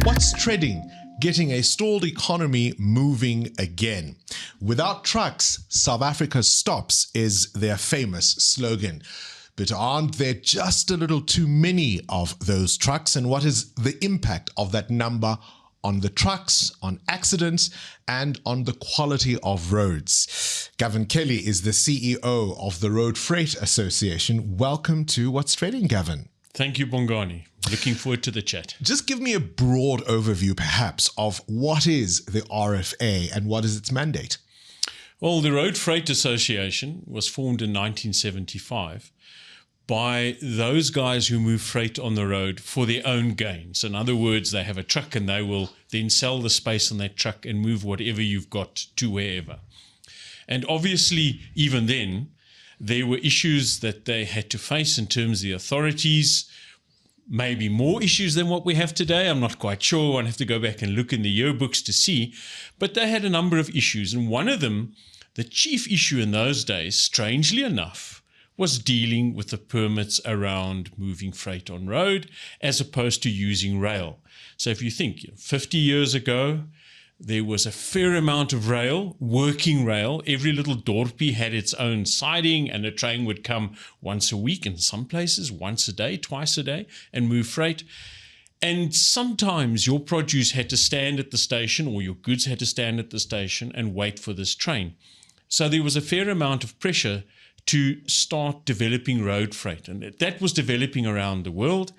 What's treading? Getting a stalled economy moving again. Without trucks, South Africa stops is their famous slogan. But aren't there just a little too many of those trucks? And what is the impact of that number on the trucks, on accidents, and on the quality of roads? Gavin Kelly is the CEO of the Road Freight Association. Welcome to What's Trading, Gavin. Thank you, Bongani. Looking forward to the chat. Just give me a broad overview, perhaps, of what is the RFA and what is its mandate? Well, the Road Freight Association was formed in 1975 by those guys who move freight on the road for their own gains. In other words, they have a truck and they will then sell the space on that truck and move whatever you've got to wherever. And obviously, even then, there were issues that they had to face in terms of the authorities, maybe more issues than what we have today. I'm not quite sure. I'll have to go back and look in the yearbooks to see. But they had a number of issues. And one of them, the chief issue in those days, strangely enough, was dealing with the permits around moving freight on road as opposed to using rail. So if you think 50 years ago, there was a fair amount of rail, working rail. Every little dorpie had its own siding, and a train would come once a week, in some places once a day, twice a day, and move freight. And sometimes your produce had to stand at the station, or your goods had to stand at the station and wait for this train. So there was a fair amount of pressure to start developing road freight, and that was developing around the world.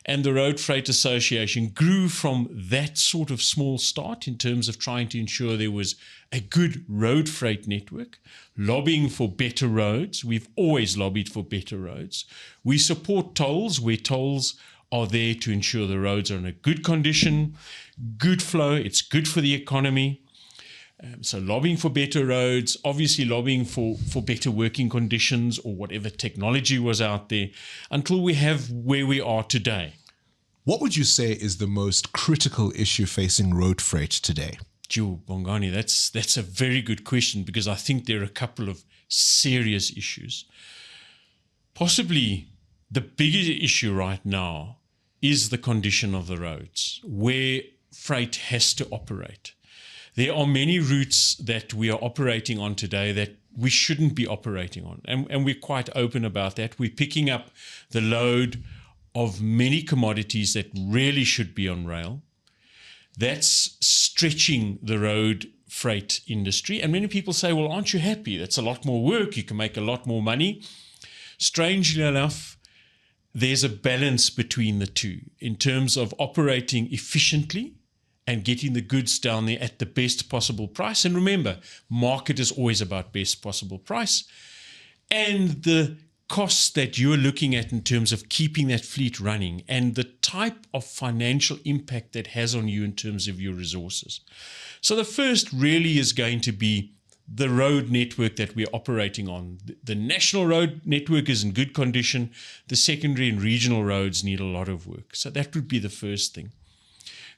And the Road Freight Association grew from that sort of small start in terms of trying to ensure there was a good road freight network, lobbying for better roads. We've always lobbied for better roads. We support tolls where tolls are there to ensure the roads are in a good condition, good flow. It's good for the economy. So lobbying for better roads, obviously lobbying for better working conditions or whatever technology was out there until we have where we are today. What would you say is the most critical issue facing road freight today? Gee, Bongani, that's a very good question, because I think there are a couple of serious issues. Possibly the bigger issue right now is the condition of the roads, where freight has to operate. There are many routes that we are operating on today that we shouldn't be operating on. And we're quite open about that. We're picking up the load of many commodities that really should be on rail. That's stretching the road freight industry. And many people say, well, aren't you happy? That's a lot more work. You can make a lot more money. Strangely enough, there's a balance between the two in terms of operating efficiently and getting the goods down there at the best possible price. And remember, market is always about best possible price. And the costs that you're looking at in terms of keeping that fleet running and the type of financial impact that has on you in terms of your resources. So the first really is going to be the road network that we're operating on. The national road network is in good condition. The secondary and regional roads need a lot of work. So that would be the first thing.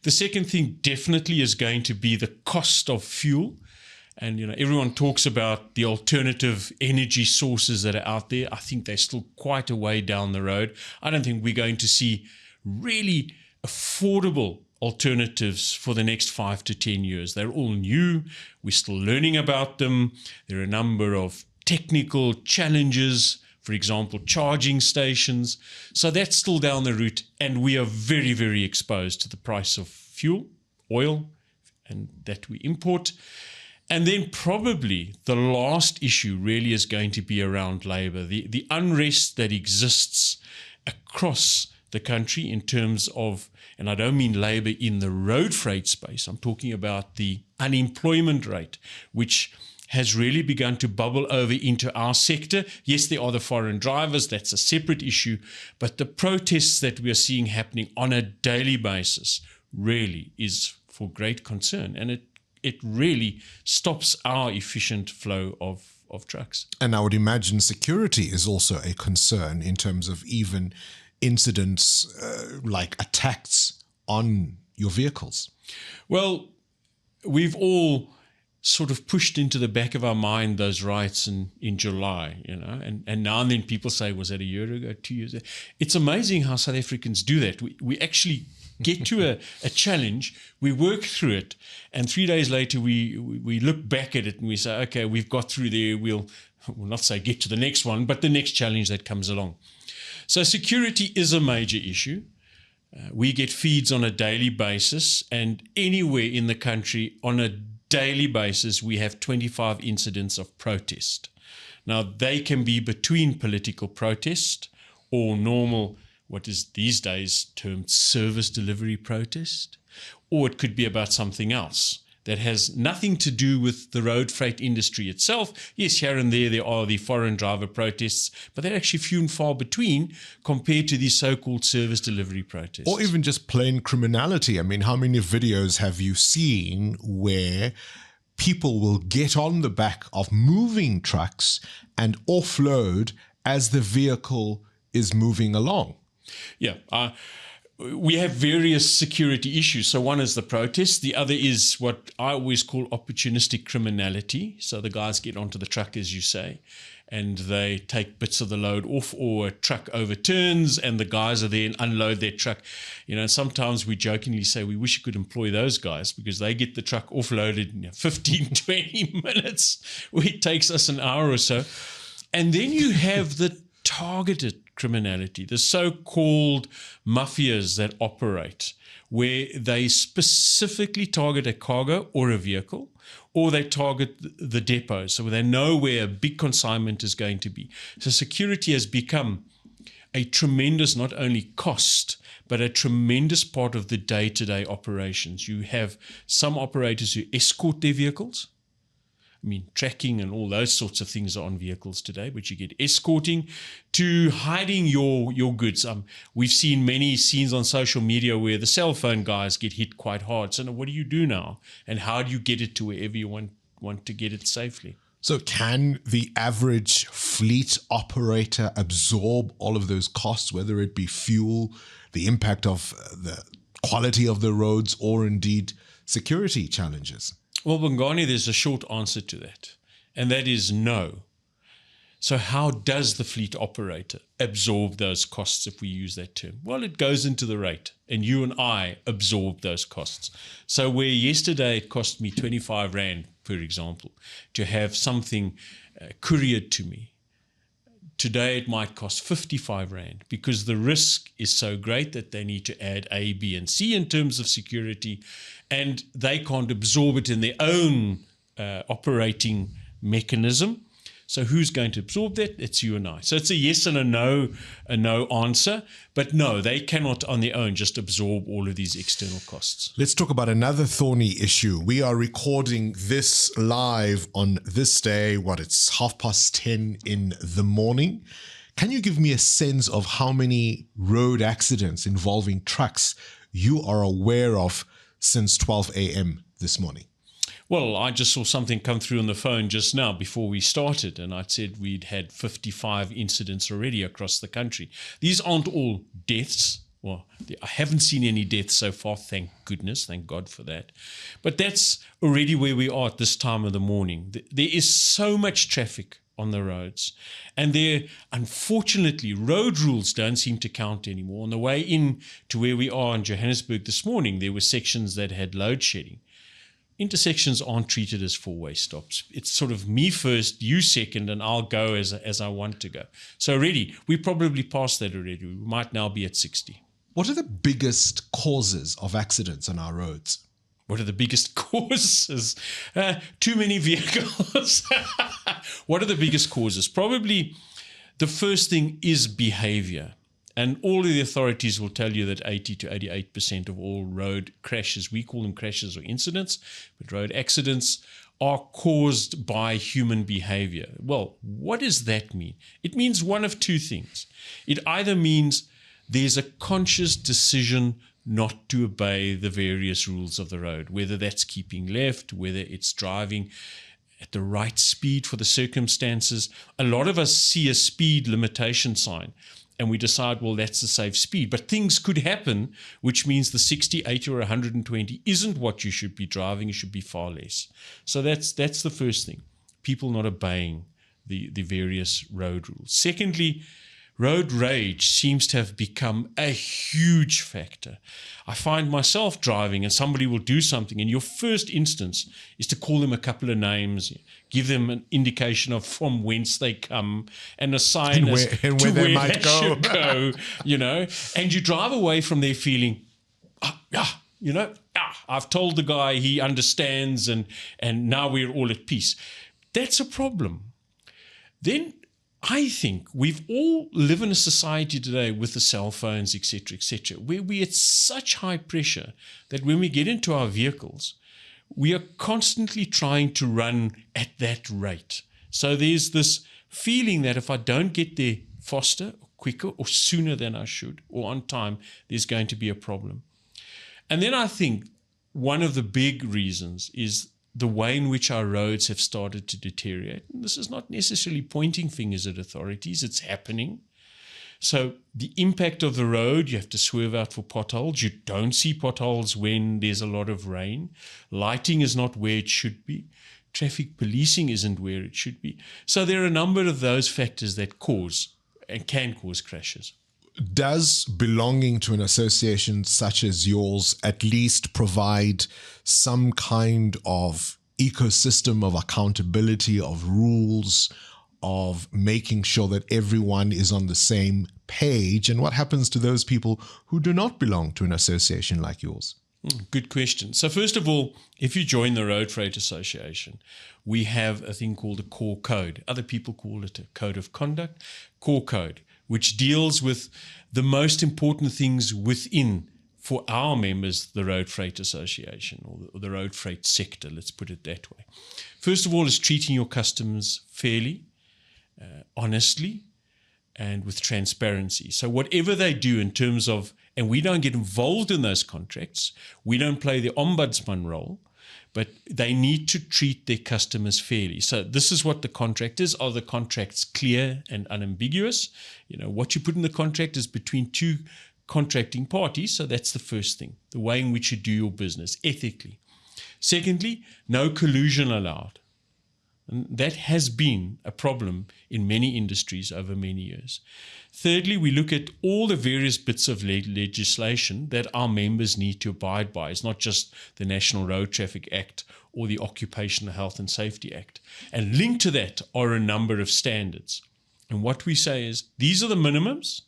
The second thing definitely is going to be the cost of fuel. And, everyone talks about the alternative energy sources that are out there. I think they're still quite a way down the road. I don't think we're going to see really affordable alternatives for the next 5 to 10 years. They're all new. We're still learning about them. There are a number of technical challenges, for example, charging stations. So that's still down the route, and we are very, very exposed to the price of fuel, oil, and that we import. And then probably the last issue really is going to be around labor, the unrest that exists across the country in terms of, and I don't mean labor in the road freight space, I'm talking about the unemployment rate, which has really begun to bubble over into our sector. Yes, there are the foreign drivers, that's a separate issue, but the protests that we are seeing happening on a daily basis really is for great concern, and it really stops our efficient flow of trucks. And I would imagine security is also a concern in terms of even incidents like attacks on your vehicles. Well, we've all sort of pushed into the back of our mind those riots in July, and now and then people say, was that a year ago, 2 years ago? It's amazing how South Africans do that. We actually get to a challenge, we work through it, and 3 days later we look back at it and we say, okay, we've got through there, we'll not say get to the next one, but the next challenge that comes along. So security is a major issue. We get feeds on a daily basis, and anywhere in the country on a daily basis, we have 25 incidents of protest. Now, they can be between political protest or normal, what is these days termed service delivery protest, or it could be about something else that has nothing to do with the road freight industry itself. Yes, here and there are the foreign driver protests, but they're actually few and far between compared to these so-called service delivery protests. Or even just plain criminality. I mean, how many videos have you seen where people will get on the back of moving trucks and offload as the vehicle is moving along? Yeah. We have various security issues. So one is the protest. The other is what I always call opportunistic criminality. So the guys get onto the truck, as you say, and they take bits of the load off, or a truck overturns and the guys are there and unload their truck. Sometimes we jokingly say we wish you could employ those guys because they get the truck offloaded in 15, 20 minutes. It takes us an hour or so. And then you have the targeted criminality, the so-called mafias that operate, where they specifically target a cargo or a vehicle, or they target the depot, so they know where a big consignment is going to be. So security has become a tremendous, not only cost, but a tremendous part of the day-to-day operations. You have some operators who escort their vehicles. I mean, tracking and all those sorts of things are on vehicles today, but you get escorting to hiding your goods. We've seen many scenes on social media where the cell phone guys get hit quite hard. So now what do you do now? And how do you get it to wherever you want to get it safely? So can the average fleet operator absorb all of those costs, whether it be fuel, the impact of the quality of the roads, or indeed security challenges? Well, Bongani, there's a short answer to that, and that is no. So how does the fleet operator absorb those costs, if we use that term? Well, it goes into the rate, and you and I absorb those costs. So where yesterday it cost me 25 Rand, for example, to have something couriered to me, today it might cost 55 Rand, because the risk is so great that they need to add A, B, and C in terms of security, and they can't absorb it in their own operating mechanism. So who's going to absorb that? It's you and I. So it's a yes and a no answer. But no, they cannot on their own just absorb all of these external costs. Let's talk about another thorny issue. We are recording this live on this day, it's 10:30 in the morning. Can you give me a sense of how many road accidents involving trucks you are aware of since 12 a.m. this morning? Well, I just saw something come through on the phone just now before we started, and I said we'd had 55 incidents already across the country. These aren't all deaths. Well, I haven't seen any deaths so far, thank goodness, thank God for that. But that's already where we are at this time of the morning. There is so much traffic on the roads, and unfortunately, road rules don't seem to count anymore. On the way in to where we are in Johannesburg this morning, there were sections that had load shedding. Intersections aren't treated as four-way stops. It's sort of me first, you second, and I'll go as I want to go. So already, we probably passed that already. We might now be at 60. What are the biggest causes of accidents on our roads? What are the biggest causes? Too many vehicles. What are the biggest causes? Probably the first thing is behavior. And all of the authorities will tell you that 80 to 88% of all road crashes, we call them crashes or incidents, but road accidents are caused by human behavior. Well, what does that mean? It means one of two things. It either means there's a conscious decision not to obey the various rules of the road, whether that's keeping left, whether it's driving at the right speed for the circumstances. A lot of us see a speed limitation sign and we decide, well, that's the safe speed. But things could happen, which means the 60, 80, or 120 isn't what you should be driving. It should be far less. So that's the first thing, people not obeying the various road rules. Secondly, road rage seems to have become a huge factor. I find myself driving and somebody will do something, and your first instance is to call them a couple of names, give them an indication of from whence they come and a sign and where they might go. Should go, and you drive away from there feeling, I've told the guy, he understands, and now we're all at peace. That's a problem. Then I think we've all live in a society today with the cell phones, etc., where we're at such high pressure that when we get into our vehicles, we are constantly trying to run at that rate. So there's this feeling that if I don't get there faster, or quicker, or sooner than I should, or on time, there's going to be a problem. And then I think one of the big reasons is the way in which our roads have started to deteriorate. And this is not necessarily pointing fingers at authorities, it's happening. So the impact of the road, you have to swerve out for potholes. You don't see potholes when there's a lot of rain. Lighting is not where it should be. Traffic policing isn't where it should be. So there are a number of those factors that cause and can cause crashes. Does belonging to an association such as yours at least provide some kind of ecosystem of accountability, of rules, of making sure that everyone is on the same page? And what happens to those people who do not belong to an association like yours? Good question. So first of all, if you join the Road Freight Association, we have a thing called a core code. Other people call it a code of conduct, core code, which deals with the most important things within, for our members, the Road Freight Association or the road freight sector, let's put it that way. First of all, is treating your customers fairly, honestly, and with transparency. So whatever they do in terms of, and we don't get involved in those contracts, we don't play the ombudsman role, but they need to treat their customers fairly. So this is what the contract is. Are the contracts clear and unambiguous? What you put in the contract is between two contracting parties. So that's the first thing, the way in which you do your business ethically. Secondly, no collusion allowed. And that has been a problem in many industries over many years. Thirdly, we look at all the various bits of legislation that our members need to abide by. It's not just the National Road Traffic Act or the Occupational Health and Safety Act. And linked to that are a number of standards. And what we say is, these are the minimums.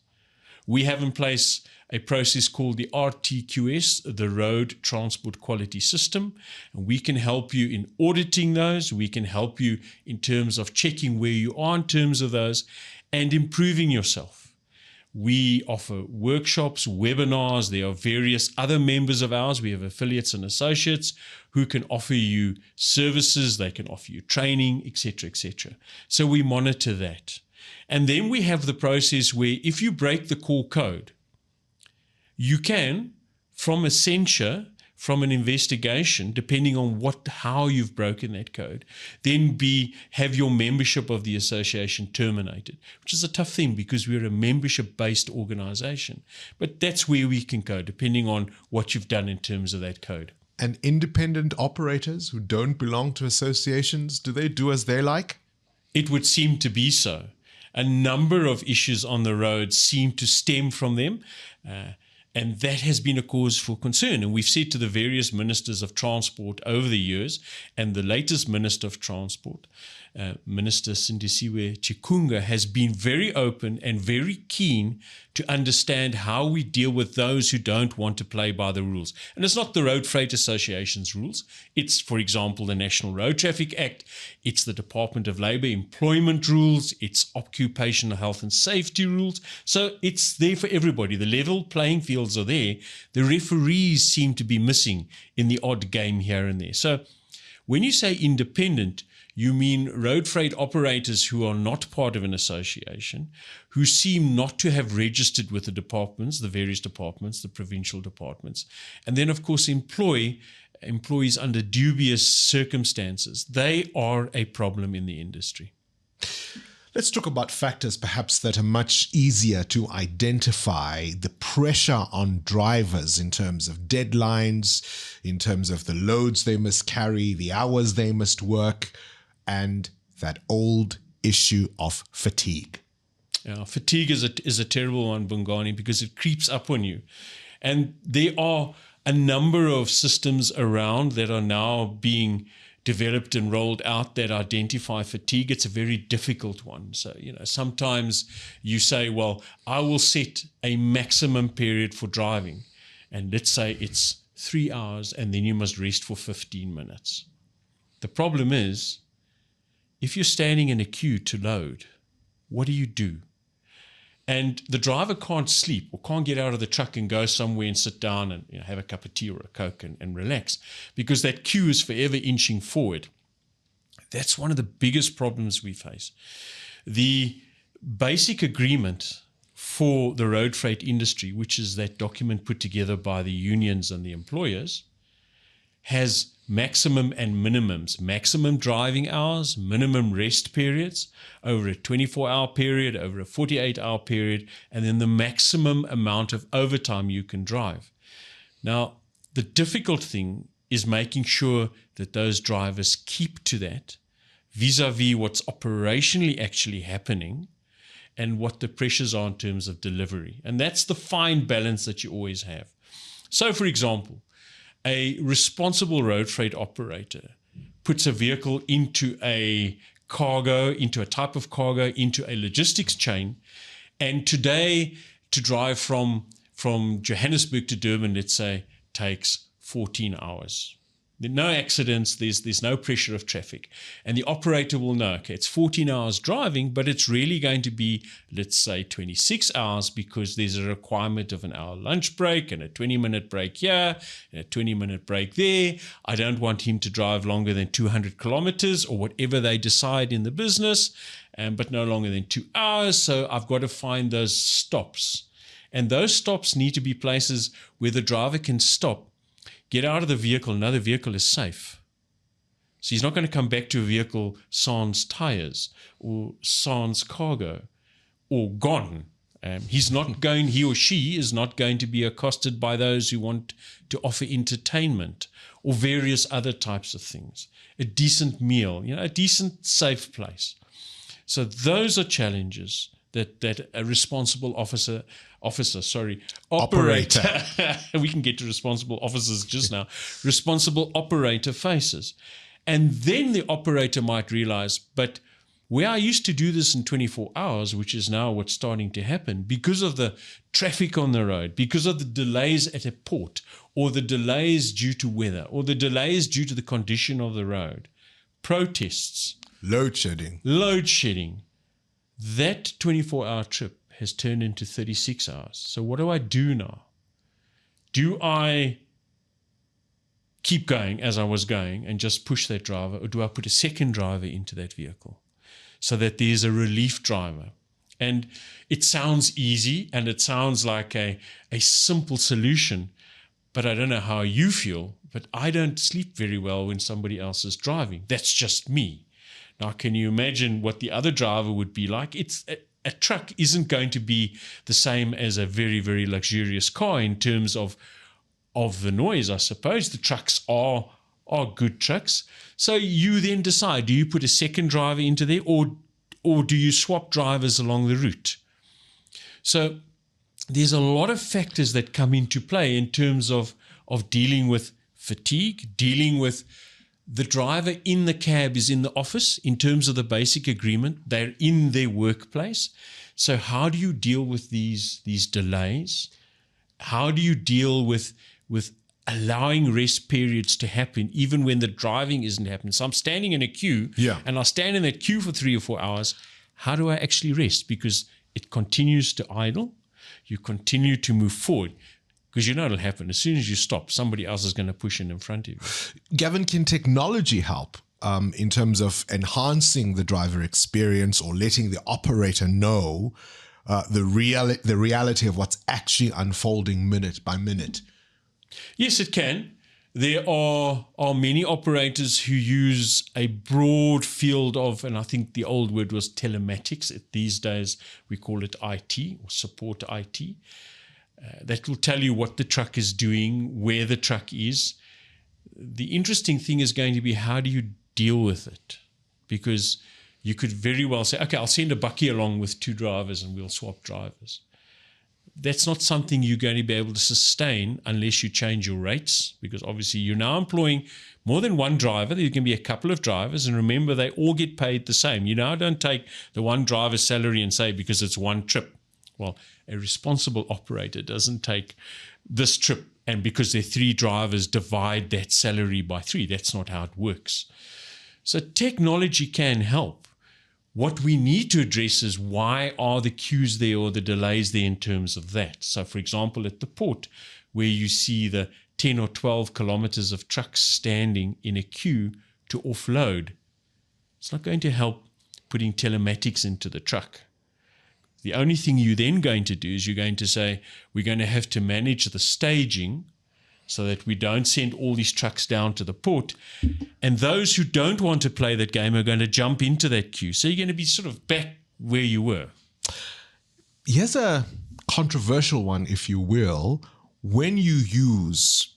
We have in place a process called the RTQS, the Road Transport Quality System. And we can help you in auditing those. We can help you in terms of checking where you are in terms of those and improving yourself. We offer workshops, webinars. There are various other members of ours. We have affiliates and associates who can offer you services. They can offer you training, etc., etc. So we monitor that. And then we have the process where if you break the core code, you can, from a censure, from an investigation, depending on how you've broken that code, then have your membership of the association terminated, which is a tough thing because we're a membership-based organization. But that's where we can go, depending on what you've done in terms of that code. And independent operators who don't belong to associations, do they do as they like? It would seem to be so. A number of issues on the road seem to stem from them. And that has been a cause for concern. And we've said to the various ministers of transport over the years, and the latest Minister of Transport, Minister Sindisiwe Chikunga, has been very open and very keen to understand how we deal with those who don't want to play by the rules. And it's not the Road Freight Association's rules. It's, for example, the National Road Traffic Act. It's the Department of Labour employment rules. It's occupational health and safety rules. So it's there for everybody. The level playing fields are there. The referees seem to be missing in the odd game here and there. So when you say independent, you mean road freight operators who are not part of an association, who seem not to have registered with the departments, the various departments, the provincial departments, and then, of course, employees under dubious circumstances. They are a problem in the industry. Let's talk about factors perhaps that are much easier to identify. The pressure on drivers in terms of deadlines, in terms of the loads they must carry, the hours they must work, and that old issue of fatigue. Yeah, fatigue is a terrible one, Bongani, because it creeps up on you. And there are a number of systems around that are now being developed and rolled out that identify fatigue. It's a very difficult one. So, sometimes you say, well, I will set a maximum period for driving. And let's say it's 3 hours, and then you must rest for 15 minutes. The problem is, if you're standing in a queue to load, what do? And the driver can't sleep or can't get out of the truck and go somewhere and sit down and have a cup of tea or a Coke and relax, because that queue is forever inching forward. That's one of the biggest problems we face. The basic agreement for the road freight industry, which is that document put together by the unions and the employers, has maximum and minimums, maximum driving hours, minimum rest periods over a 24-hour period, over a 48-hour period, and then the maximum amount of overtime you can drive. Now, the difficult thing is making sure that those drivers keep to that vis-a-vis what's operationally actually happening and what the pressures are in terms of delivery. And that's the fine balance that you always have. So, for example, a responsible road freight operator puts a vehicle into a cargo, into a type of cargo, into a logistics chain. And today, to drive from Johannesburg to Durban, let's say, takes 14 hours. There are no accidents, there's no pressure of traffic. And the operator will know, okay, it's 14 hours driving, but it's really going to be, let's say, 26 hours because there's a requirement of an hour lunch break and a 20-minute break here and a 20-minute break there. I don't want him to drive longer than 200 kilometers or whatever they decide in the business, but no longer than 2 hours. So I've got to find those stops. And those stops need to be places where the driver can stop, get out of the vehicle, know the vehicle is safe. So he's not going to come back to a vehicle sans tires or sans cargo or gone. He or she is not going to be accosted by those who want to offer entertainment or various other types of things. A decent meal, a decent, safe place. So those are challenges that a responsible operator. We can get to responsible officers just now. Responsible operator faces. And then the operator might realize, but where I used to do this in 24 hours, which is now what's starting to happen, because of the traffic on the road, because of the delays at a port, or the delays due to weather, or the delays due to the condition of the road, protests, load shedding, that 24-hour trip has turned into 36 hours. So what do I do now? Do I keep going as I was going and just push that driver, or do I put a second driver into that vehicle so that there's a relief driver? And it sounds easy and it sounds like a simple solution, but I don't know how you feel, but I don't sleep very well when somebody else is driving. That's just me. Now, can you imagine what the other driver would be like? A truck isn't going to be the same as a very, very luxurious car in terms of the noise, I suppose. The trucks are good trucks. So you then decide, do you put a second driver into there or do you swap drivers along the route? So there's a lot of factors that come into play in terms of dealing with fatigue, dealing with the driver in the cab is in the office in terms of the basic agreement. They're in their workplace. So how do you deal with these delays? How do you deal with allowing rest periods to happen even when the driving isn't happening? So I'm standing in a queue and I stand in that queue for 3 or 4 hours. How do I actually rest? Because it continues to idle. You continue to move forward. Because it'll happen. As soon as you stop, somebody else is going to push in front of you. Gavin, can technology help in terms of enhancing the driver experience or letting the operator know the reality of what's actually unfolding minute by minute? Yes, it can. There are many operators who use a broad field of, and I think the old word was telematics. These days we call it IT or support IT. That will tell you what the truck is doing, where the truck is. The interesting thing is going to be, how do you deal with it? Because you could very well say, okay, I'll send a bakkie along with 2 drivers and we'll swap drivers. That's not something you're going to be able to sustain unless you change your rates, because obviously you're now employing more than one driver. There can be a couple of drivers, and remember, they all get paid the same. You now don't take the one driver's salary and say, because it's one trip. Well, a responsible operator doesn't take this trip and because there are 3 drivers, divide that salary by 3. That's not how it works. So technology can help. What we need to address is, why are the queues there or the delays there in terms of that? So, for example, at the port, where you see the 10 or 12 kilometers of trucks standing in a queue to offload, it's not going to help putting telematics into the truck. The only thing you're then going to do is you're going to say, we're going to have to manage the staging so that we don't send all these trucks down to the port. And those who don't want to play that game are going to jump into that queue. So you're going to be sort of back where you were. Here's a controversial one, if you will. When you use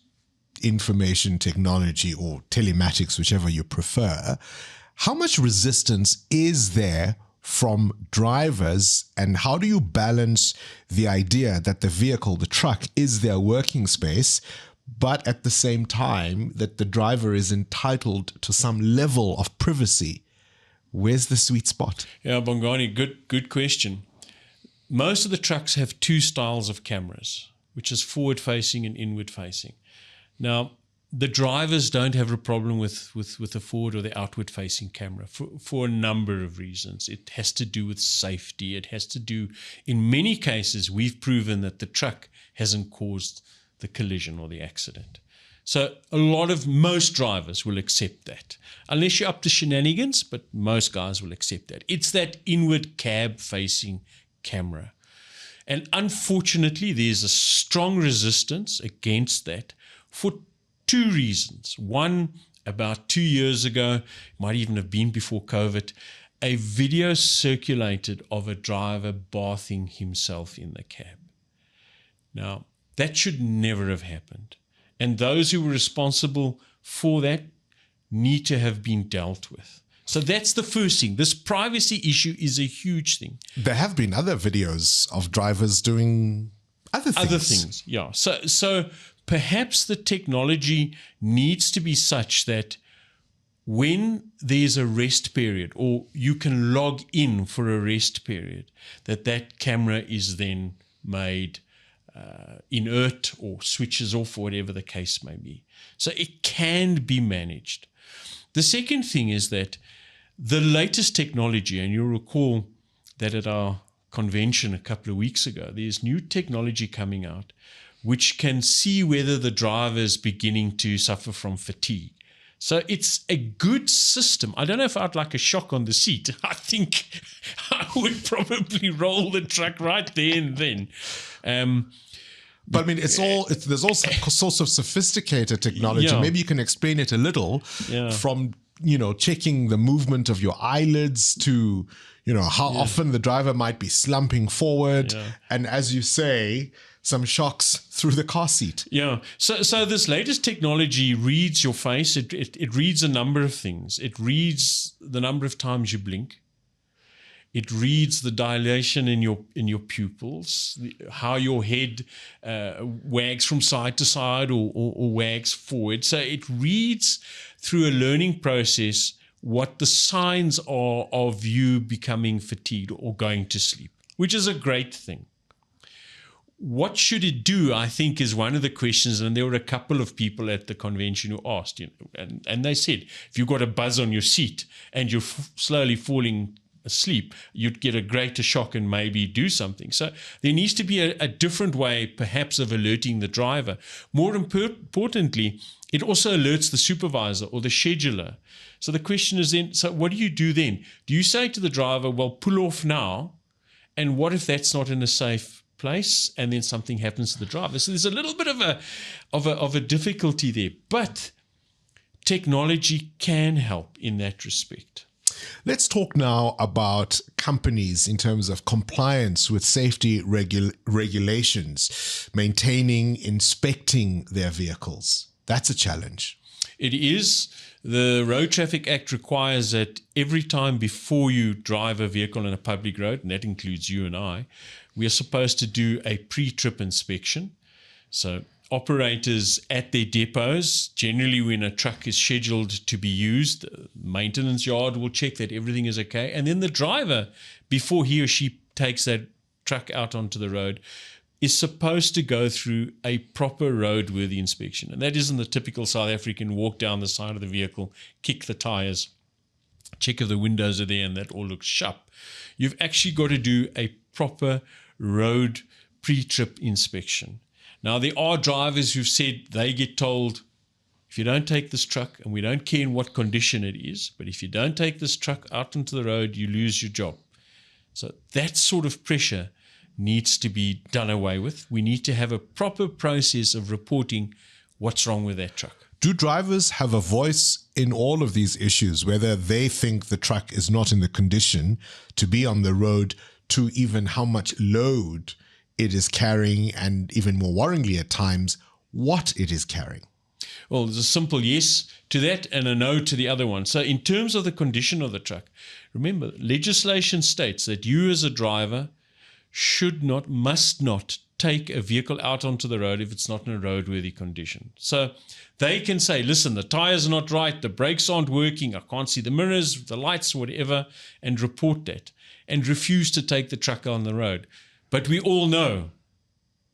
information technology or telematics, whichever you prefer, how much resistance is there from drivers, and how do you balance the idea that the vehicle, the truck, is their working space, but at the same time that the driver is entitled to some level of privacy? Where's the sweet spot? Yeah, Bongani, good question. Most of the trucks have 2 styles of cameras, which is forward-facing and inward-facing. Now, the drivers don't have a problem with the forward or the outward-facing camera for a number of reasons. It has to do with safety. It has to do, in many cases, we've proven that the truck hasn't caused the collision or the accident. So most drivers will accept that, unless you're up to shenanigans, but most guys will accept that. It's that inward cab-facing camera. And unfortunately, there's a strong resistance against that for 2 reasons. One, about 2 years ago, might even have been before COVID, a video circulated of a driver bathing himself in the cab. Now, that should never have happened. And those who were responsible for that need to have been dealt with. So that's the first thing. This privacy issue is a huge thing. There have been other videos of drivers doing other things. Yeah. So perhaps the technology needs to be such that when there's a rest period, or you can log in for a rest period, that camera is then made inert or switches off, or whatever the case may be. So it can be managed. The second thing is that the latest technology, and you'll recall that at our convention a couple of weeks ago, there's new technology coming out which can see whether the driver is beginning to suffer from fatigue. So it's a good system. I don't know if I'd like a shock on the seat. I think I would probably roll the truck right there and then. But I mean, there's all sorts of sophisticated technology. Yeah. Maybe you can explain it a little, from, checking the movement of your eyelids to, how often the driver might be slumping forward. Yeah. And as you say, some shocks through the car seat. Yeah. So this latest technology reads your face. It reads a number of things. It reads the number of times you blink. It reads the dilation in your pupils, how your head wags from side to side or wags forward. So it reads through a learning process what the signs are of you becoming fatigued or going to sleep, which is a great thing. What should it do, I think, is one of the questions, and there were a couple of people at the convention who asked, and they said, if you've got a buzz on your seat and you're slowly falling asleep, you'd get a greater shock and maybe do something. So there needs to be a different way, perhaps, of alerting the driver. More importantly, it also alerts the supervisor or the scheduler. So the question is then, so what do you do then? Do you say to the driver, well, pull off now? And what if that's not in a safe place and then something happens to the driver. So there's a little bit of a difficulty there, but technology can help in that respect. Let's talk now about companies in terms of compliance with safety regulations, maintaining, inspecting their vehicles. That's a challenge. It is. The Road Traffic Act requires that every time before you drive a vehicle on a public road, and that includes you and I, we are supposed to do a pre-trip inspection. So operators at their depots, generally when a truck is scheduled to be used, the maintenance yard will check that everything is okay. And then the driver, before he or she takes that truck out onto the road, is supposed to go through a proper roadworthy inspection. And that isn't the typical South African walk down the side of the vehicle, kick the tires, check if the windows are there and that all looks sharp. You've actually got to do a proper road pre-trip inspection. Now, there are drivers who've said they get told, if you don't take this truck, and we don't care in what condition it is, but if you don't take this truck out into the road, you lose your job. So that sort of pressure needs to be done away with. We need to have a proper process of reporting what's wrong with that truck. Do drivers have a voice in all of these issues, whether they think the truck is not in the condition to be on the road, to even how much load it is carrying, and even more worryingly at times, what it is carrying? Well, there's a simple yes to that and a no to the other one. So in terms of the condition of the truck, remember, legislation states that you as a driver must not take a vehicle out onto the road if it's not in a roadworthy condition. So they can say, listen, the tires are not right, the brakes aren't working, I can't see the mirrors, the lights, whatever, and report that and refuse to take the truck on the road. But we all know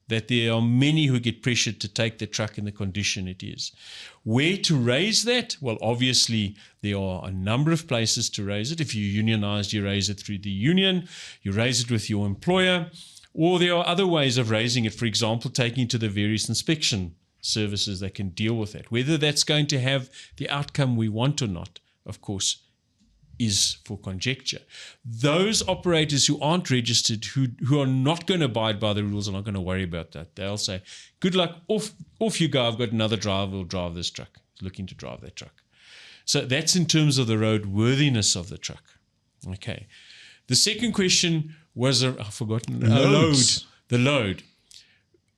that there are many who get pressured to take the truck in the condition it is. Where to raise that? Well, obviously, there are a number of places to raise it. If you're unionized, you raise it through the union, you raise it with your employer, or there are other ways of raising it, for example, taking it to the various inspection services that can deal with that. Whether that's going to have the outcome we want or not, of course, is for conjecture. Those operators who aren't registered, who are not going to abide by the rules, are not going to worry about that. They'll say, good luck, off you go. I've got another driver who'll drive this truck, looking to drive that truck. So that's in terms of the roadworthiness of the truck. Okay. The second question was, I've forgotten, the load.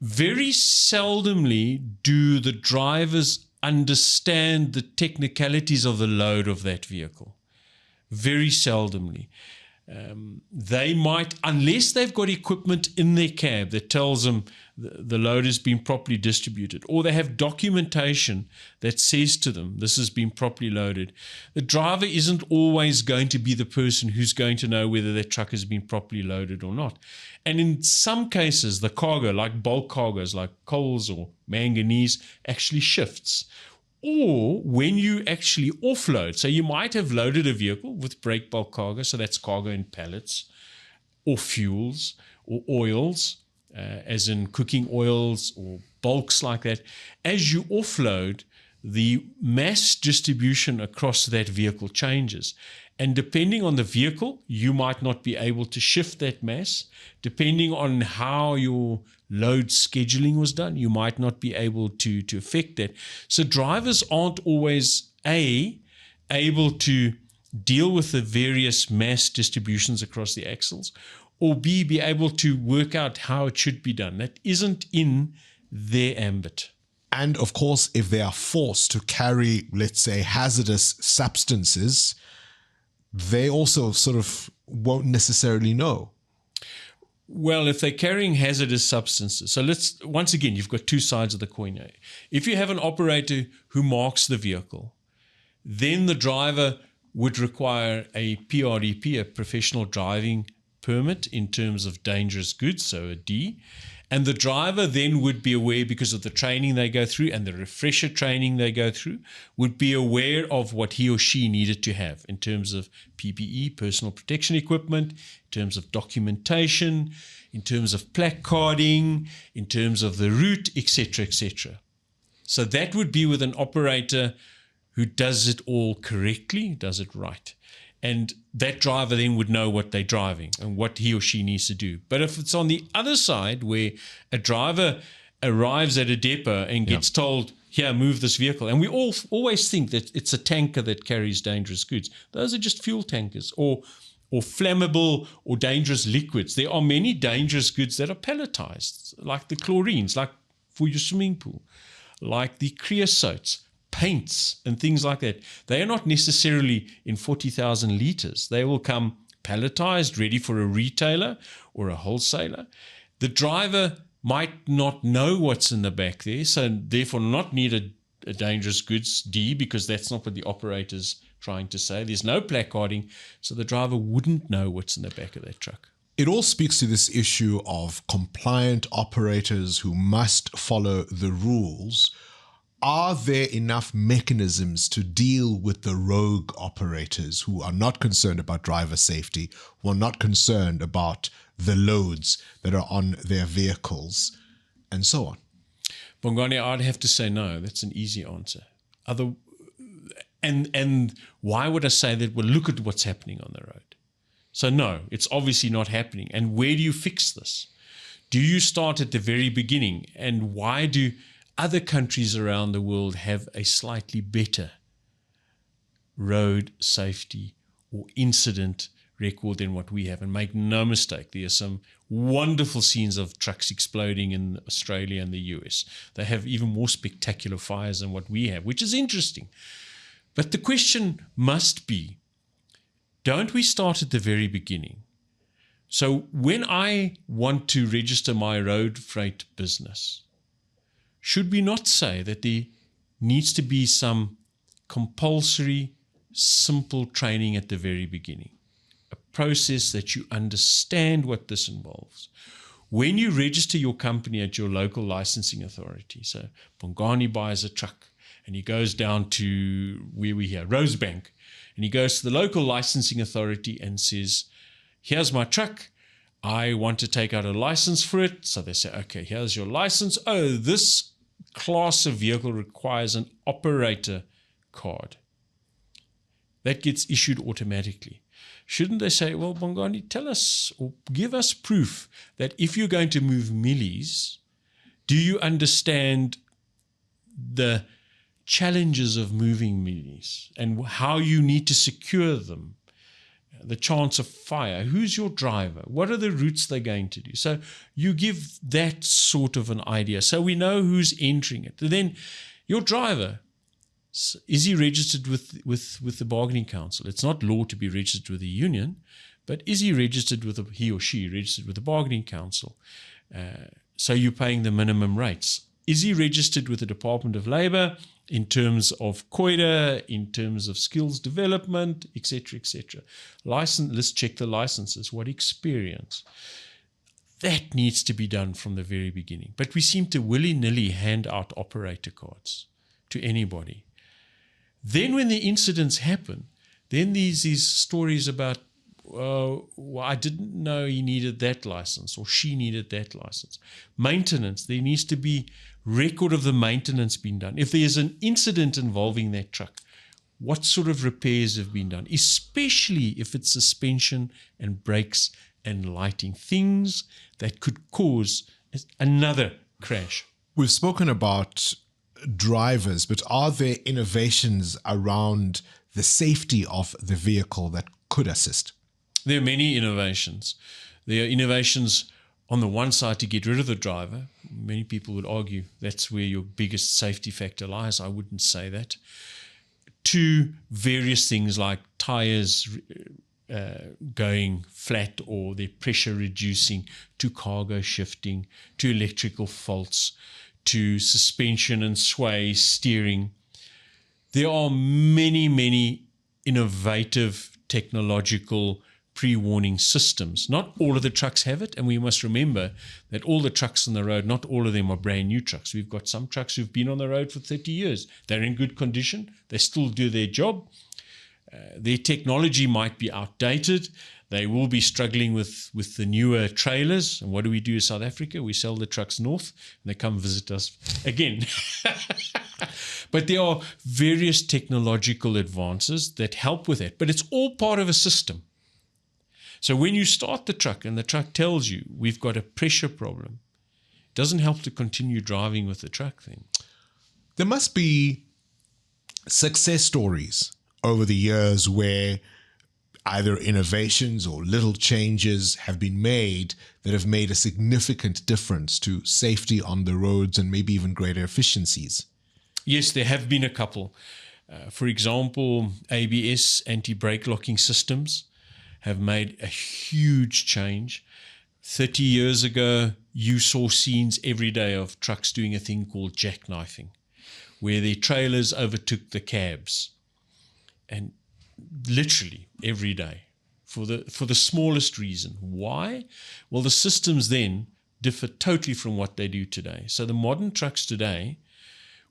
Very seldomly do the drivers understand the technicalities of the load of that vehicle. Very seldomly. They might, unless they've got equipment in their cab that tells them the load has been properly distributed, or they have documentation that says to them this has been properly loaded, the driver isn't always going to be the person who's going to know whether their truck has been properly loaded or not. And in some cases, the cargo, like bulk cargoes like coals or manganese, actually shifts. Or when you actually offload, so you might have loaded a vehicle with break bulk cargo, so that's cargo in pallets, or fuels, or oils, as in cooking oils or bulks like that. As you offload, the mass distribution across that vehicle changes. And depending on the vehicle, you might not be able to shift that mass. Depending on how your load scheduling was done, you might not be able to affect that. So drivers aren't always able to deal with the various mass distributions across the axles, or be able to work out how it should be done. That isn't in their ambit. And of course, if they are forced to carry, let's say, hazardous substances, they also sort of won't necessarily know. Well, if they're carrying hazardous substances, so once again, you've got two sides of the coin. If you have an operator who marks the vehicle, then the driver would require a PRDP, a professional driving permit in terms of dangerous goods, so a D. And the driver then would be aware, because of the training they go through and the refresher training they go through, would be aware of what he or she needed to have in terms of PPE, personal protection equipment, in terms of documentation, in terms of placarding, in terms of the route, etc., etc. So that would be with an operator who does it all correctly, does it right. And that driver then would know what they're driving and what he or she needs to do. But if it's on the other side where a driver arrives at a depot and gets told, here, move this vehicle. And we always think that it's a tanker that carries dangerous goods. Those are just fuel tankers or flammable or dangerous liquids. There are many dangerous goods that are palletized, like the chlorines, like for your swimming pool, like the creosotes, paints and things like that. They are not necessarily in 40,000 liters. They will come palletized, ready for a retailer or a wholesaler. The driver might not know what's in the back there, so therefore not need a dangerous goods D, because that's not what the operator's trying to say. There's no placarding, so the driver wouldn't know what's in the back of that truck. It all speaks to this issue of compliant operators who must follow the rules. Are there enough mechanisms to deal with the rogue operators who are not concerned about driver safety, who are not concerned about the loads that are on their vehicles, and so on? Bongani, I'd have to say no. That's an easy answer. And why would I say that? Well, look at what's happening on the road. So no, it's obviously not happening. And where do you fix this? Do you start at the very beginning? And why do other countries around the world have a slightly better road safety or incident record than what we have? And make no mistake, there are some wonderful scenes of trucks exploding in Australia and the US. They have even more spectacular fires than what we have, which is interesting. But the question must be, don't we start at the very beginning? So when I want to register my road freight business, should we not say that there needs to be some compulsory, simple training at the very beginning? A process that you understand what this involves. When you register your company at your local licensing authority, so Bongani buys a truck and he goes down to where we here, Rosebank, and he goes to the local licensing authority and says, here's my truck. I want to take out a license for it. So they say, okay, here's your license. Oh, this class of vehicle requires an operator card. That gets issued automatically. Shouldn't they say, well, Bongani, tell us or give us proof that if you're going to move millies, do you understand the challenges of moving millies and how you need to secure them? The chance of fire, who's your driver, what are the routes they're going to do? So you give that sort of an idea so we know who's entering it. Then your driver, is he registered with the bargaining council? It's not law to be registered with the union, but is he registered with he or she registered with the bargaining council? So you're paying the minimum rates. Is he registered with the Department of Labour in terms of COIDA, in terms of skills development, etc., etc.? Let's check the licenses. What experience? That needs to be done from the very beginning. But we seem to willy-nilly hand out operator cards to anybody. Then when the incidents happen, then these stories about, well, I didn't know he needed that license or she needed that license. Maintenance, there needs to be record of the maintenance being done. If there's an incident involving that truck, what sort of repairs have been done, especially if it's suspension and brakes and lighting, things that could cause another crash. We've spoken about drivers, but are there innovations around the safety of the vehicle that could assist? There are many innovations. There are innovations on the one side to get rid of the driver. Many people would argue that's where your biggest safety factor lies. I wouldn't say that. To various things like tires going flat or their pressure reducing, to cargo shifting, to electrical faults, to suspension and sway steering. There are many, many innovative technological pre-warning systems. Not all of the trucks have it, and we must remember that all the trucks on the road, not all of them are brand new trucks. We've got some trucks who've been on the road for 30 years. They're in good condition. They still do their job. Their technology might be outdated. They will be struggling with the newer trailers. And what do we do in South Africa? We sell the trucks north, and they come visit us again. But there are various technological advances that help with that. But it's all part of a system. So when you start the truck and the truck tells you we've got a pressure problem, it doesn't help to continue driving with the truck then. There must be success stories over the years where either innovations or little changes have been made that have made a significant difference to safety on the roads and maybe even greater efficiencies. Yes, there have been a couple. For example, ABS, anti-brake locking systems, have made a huge change. 30 years ago, you saw scenes every day of trucks doing a thing called jackknifing, where their trailers overtook the cabs. And literally every day, for the smallest reason. Why? Well, the systems then differ totally from what they do today. So the modern trucks today,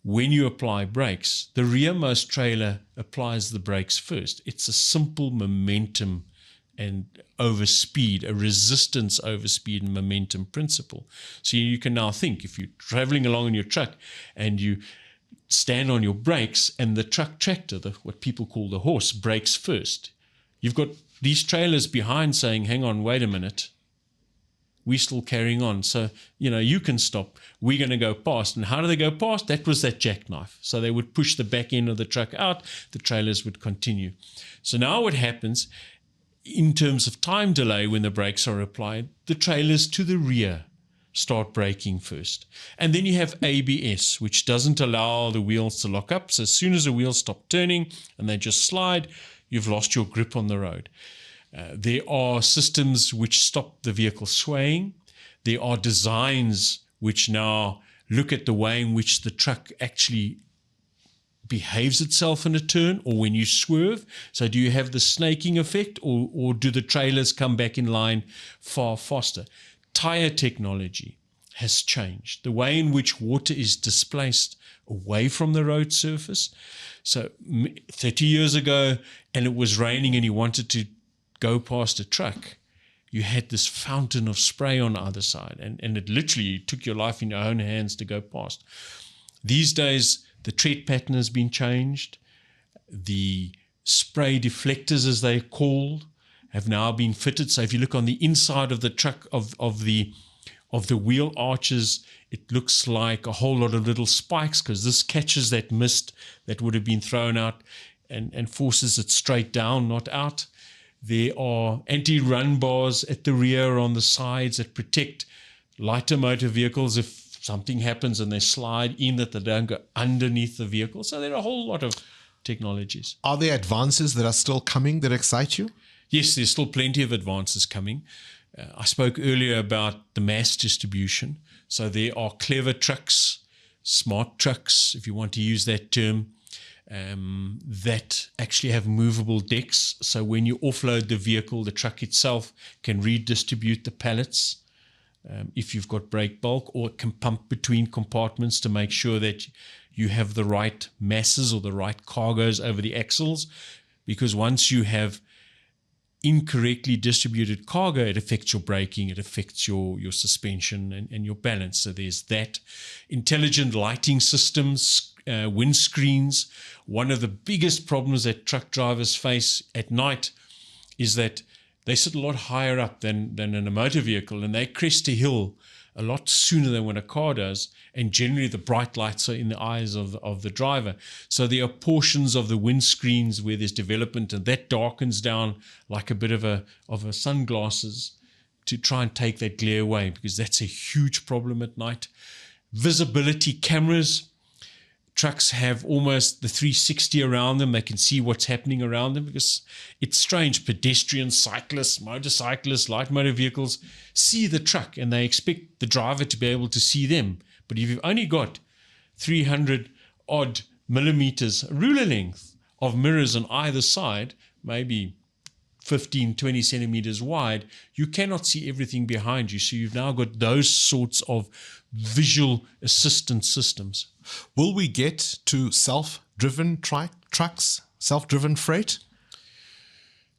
when you apply brakes, the rearmost trailer applies the brakes first. It's a simple momentum and over speed, a resistance over speed and momentum principle. So you can now think, if you're traveling along in your truck and you stand on your brakes and the truck tractor, what people call the horse, brakes first, you've got these trailers behind saying, hang on, wait a minute, we're still carrying on. So, you can stop. We're going to go past. And how do they go past? That was that jackknife. So they would push the back end of the truck out. The trailers would continue. So now what happens, in terms of time delay when the brakes are applied, the trailers to the rear start braking first. And then you have ABS, which doesn't allow the wheels to lock up. So as soon as the wheels stop turning and they just slide, you've lost your grip on the road. There are systems which stop the vehicle swaying. There are designs which now look at the way in which the truck actually behaves itself in a turn or when you swerve. So do you have the snaking effect or do the trailers come back in line far faster? Tire technology has changed. The way in which water is displaced away from the road surface. So 30 years ago, and it was raining and you wanted to go past a truck, you had this fountain of spray on either side, and it literally took your life in your own hands to go past. These days, the tread pattern has been changed. The spray deflectors, as they're called, have now been fitted. So if you look on the inside of the truck, of the wheel arches, it looks like a whole lot of little spikes, because this catches that mist that would have been thrown out and forces it straight down, not out. There are anti-run bars at the rear on the sides that protect lighter motor vehicles if something happens and they slide in, that they don't go underneath the vehicle. So there are a whole lot of technologies. Are there advances that are still coming that excite you? Yes, there's still plenty of advances coming. I spoke earlier about the mass distribution. So there are clever trucks, smart trucks, if you want to use that term, that actually have movable decks. So when you offload the vehicle, the truck itself can redistribute the pallets if you've got brake bulk, or it can pump between compartments to make sure that you have the right masses or the right cargoes over the axles. Because once you have incorrectly distributed cargo, it affects your braking, it affects your suspension and your balance. So there's that. Intelligent lighting systems, windscreens. One of the biggest problems that truck drivers face at night is that they sit a lot higher up than in a motor vehicle, and they crest a hill a lot sooner than when a car does, and generally the bright lights are in the eyes of the driver. So there are portions of the windscreens where there's development, and that darkens down like a bit of a sunglasses to try and take that glare away, because that's a huge problem at night. Visibility cameras. Trucks have almost the 360 around them. They can see what's happening around them, because it's strange. Pedestrians, cyclists, motorcyclists, light motor vehicles see the truck and they expect the driver to be able to see them. But if you've only got 300 odd millimeters ruler length of mirrors on either side, maybe 15, 20 centimeters wide, you cannot see everything behind you. So you've now got those sorts of visual assistance systems. Will we get to self-driven trucks, self-driven freight?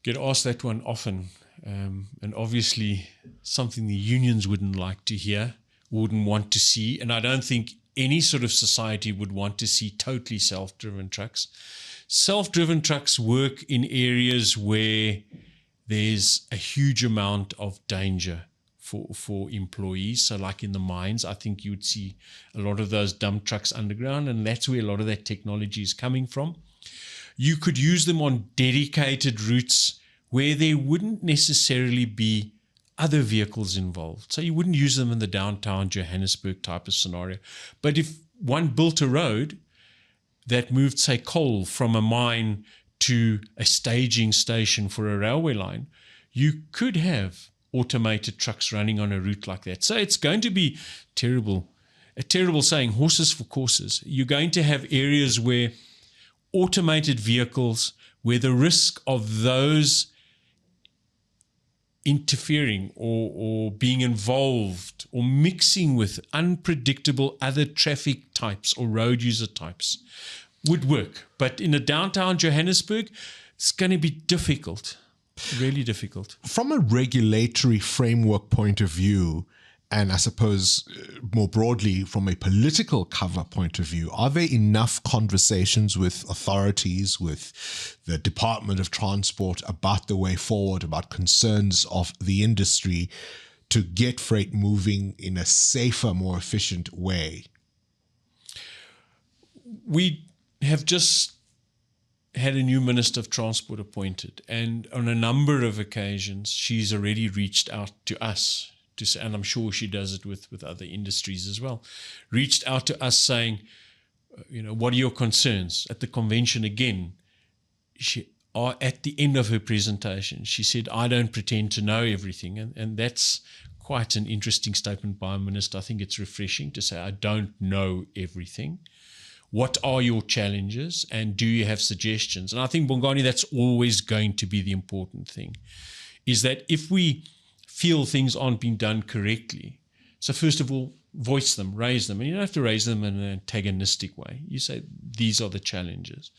Get asked that one often. And obviously something the unions wouldn't like to hear, wouldn't want to see. And I don't think any sort of society would want to see totally self-driven trucks. Self-driven trucks work in areas where there's a huge amount of danger for employees. So like in the mines, I think you would see a lot of those dump trucks underground, and that's where a lot of that technology is coming from. You could use them on dedicated routes where there wouldn't necessarily be other vehicles involved. So you wouldn't use them in the downtown Johannesburg type of scenario. But if one built a road that moved, say, coal from a mine to a staging station for a railway line, you could have automated trucks running on a route like that. So it's going to be a terrible saying, horses for courses. You're going to have areas where automated vehicles, where the risk of those interfering or being involved or mixing with unpredictable other traffic types or road user types would work. But in a downtown Johannesburg, it's going to be difficult, really difficult. From a regulatory framework point of view, and I suppose more broadly from a political cover point of view, are there enough conversations with authorities, with the Department of Transport about the way forward, about concerns of the industry to get freight moving in a safer, more efficient way? We have just had a new Minister of Transport appointed, and on a number of occasions, she's already reached out to us to say, and I'm sure she does it with other industries as well, reached out to us saying, what are your concerns? At the convention again, at the end of her presentation, she said, I don't pretend to know everything. And that's quite an interesting statement by a minister. I think it's refreshing to say, I don't know everything. What are your challenges? And do you have suggestions? And I think, Bongani, that's always going to be the important thing, is that if we feel things aren't being done correctly, so first of all, voice them, raise them. And you don't have to raise them in an antagonistic way. You say, these are the challenges.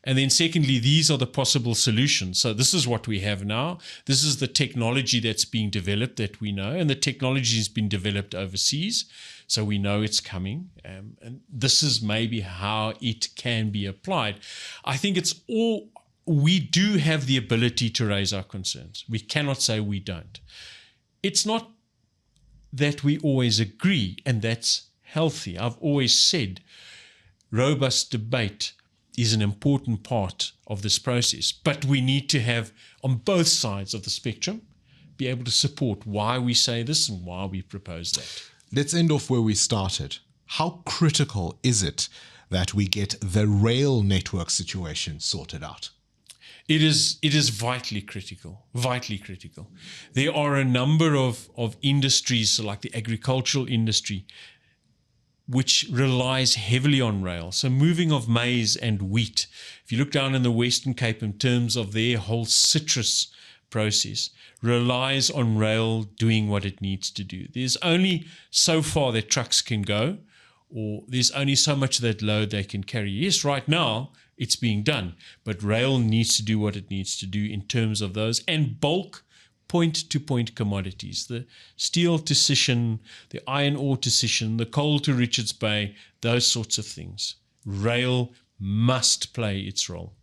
And then secondly, these are the possible solutions. So this is what we have now. This is the technology that's being developed that we know. And the technology has been developed overseas. So we know it's coming. And this is maybe how it can be applied. I think we do have the ability to raise our concerns. We cannot say we don't. It's not that we always agree, and that's healthy. I've always said robust debate is an important part of this process, but we need to have, on both sides of the spectrum, be able to support why we say this and why we propose that. Let's end off where we started. How critical is it that we get the rail network situation sorted out? It is vitally critical, vitally critical. There are a number of industries, like the agricultural industry, which relies heavily on rail. So moving of maize and wheat, if you look down in the Western Cape in terms of their whole citrus process, relies on rail doing what it needs to do. There's only so far that trucks can go, or there's only so much of that load they can carry. Yes, right now it's being done, but rail needs to do what it needs to do in terms of those and bulk point-to-point commodities, the steel to Sishen, the iron ore to Sishen, the coal to Richards Bay, those sorts of things. Rail must play its role.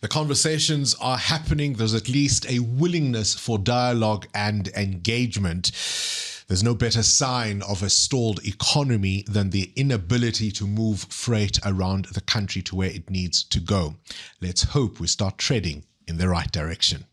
The conversations are happening. There's at least a willingness for dialogue and engagement. There's no better sign of a stalled economy than the inability to move freight around the country to where it needs to go. Let's hope we start treading in the right direction.